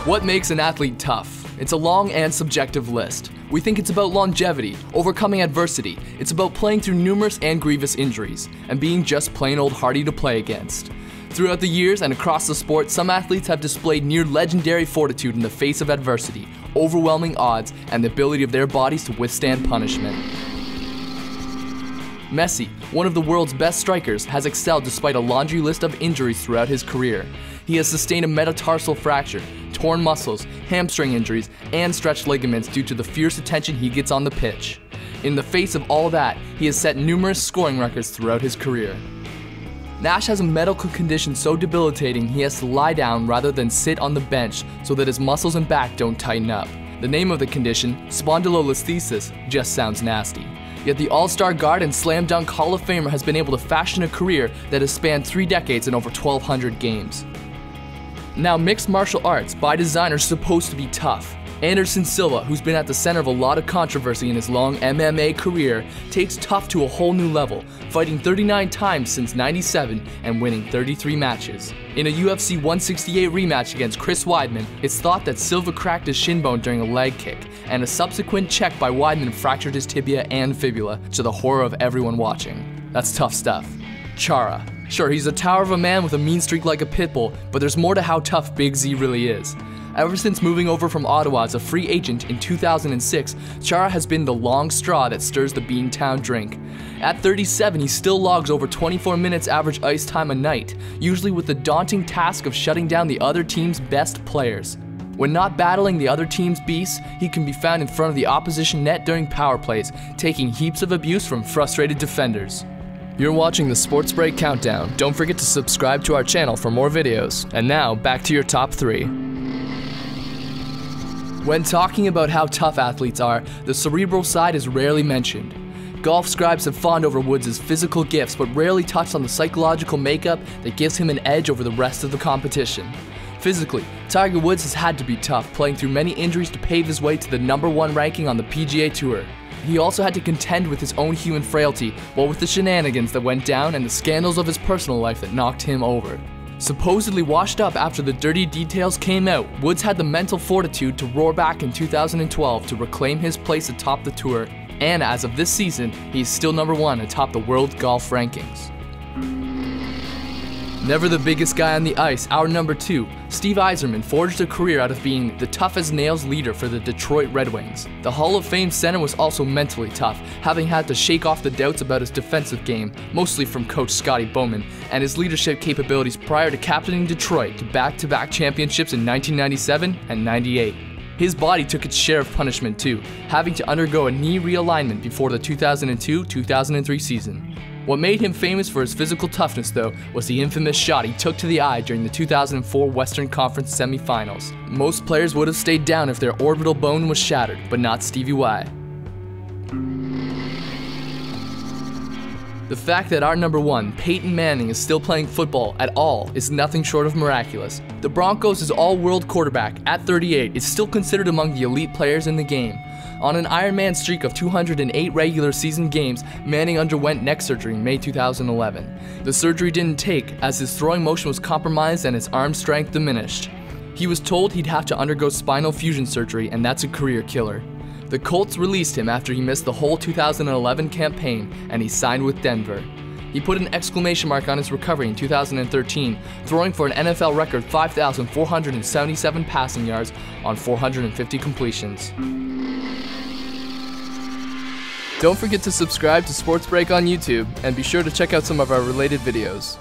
What makes an athlete tough? It's a long and subjective list. We think it's about longevity, overcoming adversity. It's about playing through numerous and grievous injuries, and being just plain old hardy to play against. Throughout the years and across the sport, some athletes have displayed near legendary fortitude in the face of adversity, overwhelming odds, and the ability of their bodies to withstand punishment. Messi, one of the world's best strikers, has excelled despite a laundry list of injuries throughout his career. He has sustained a metatarsal fracture, torn muscles, hamstring injuries, and stretched ligaments due to the fierce attention he gets on the pitch. In the face of all that, he has set numerous scoring records throughout his career. Nash has a medical condition so debilitating he has to lie down rather than sit on the bench so that his muscles and back don't tighten up. The name of the condition, spondylolisthesis, just sounds nasty. Yet the all-star guard and slam dunk Hall of Famer has been able to fashion a career that has spanned 3 decades and over 1,200 games. Now, mixed martial arts, by design, are supposed to be tough. Anderson Silva, who's been at the center of a lot of controversy in his long MMA career, takes tough to a whole new level, fighting 39 times since '97 and winning 33 matches. In a UFC 168 rematch against Chris Weidman, it's thought that Silva cracked his shin bone during a leg kick, and a subsequent check by Weidman fractured his tibia and fibula, to the horror of everyone watching. That's tough stuff. Chara. Sure, he's a tower of a man with a mean streak like a pit bull, but there's more to how tough Big Z really is. Ever since moving over from Ottawa as a free agent in 2006, Chara has been the long straw that stirs the Beantown drink. At 37, he still logs over 24 minutes average ice time a night, usually with the daunting task of shutting down the other team's best players. When not battling the other team's beasts, he can be found in front of the opposition net during power plays, taking heaps of abuse from frustrated defenders. You're watching the Sportsbreak Countdown. Don't forget to subscribe to our channel for more videos. And now, back to your top 3. When talking about how tough athletes are, the cerebral side is rarely mentioned. Golf scribes have fawned over Woods' physical gifts, but rarely touched on the psychological makeup that gives him an edge over the rest of the competition. Physically, Tiger Woods has had to be tough, playing through many injuries to pave his way to the #1 ranking on the PGA Tour. He also had to contend with his own human frailty, what with the shenanigans that went down and the scandals of his personal life that knocked him over. Supposedly washed up after the dirty details came out, Woods had the mental fortitude to roar back in 2012 to reclaim his place atop the tour, and as of this season, he is still #1 atop the world golf rankings. Never the biggest guy on the ice, our number 2, Steve Yzerman forged a career out of being the tough-as-nails leader for the Detroit Red Wings. The Hall of Fame center was also mentally tough, having had to shake off the doubts about his defensive game, mostly from coach Scotty Bowman, and his leadership capabilities prior to captaining Detroit to back-to-back championships in 1997 and '98. His body took its share of punishment too, having to undergo a knee realignment before the 2002-2003 season. What made him famous for his physical toughness, though, was the infamous shot he took to the eye during the 2004 Western Conference semifinals. Most players would have stayed down if their orbital bone was shattered, but not Stevie Y. The fact that our #1, Peyton Manning, is still playing football at all is nothing short of miraculous. The Broncos' all-world quarterback, at 38, is still considered among the elite players in the game. On an Ironman streak of 208 regular season games, Manning underwent neck surgery in May 2011. The surgery didn't take, as his throwing motion was compromised and his arm strength diminished. He was told he'd have to undergo spinal fusion surgery, and that's a career killer. The Colts released him after he missed the whole 2011 campaign, and he signed with Denver. He put an exclamation mark on his recovery in 2013, throwing for an NFL record 5,477 passing yards on 450 completions. Don't forget to subscribe to Sportsbreak on YouTube, and be sure to check out some of our related videos.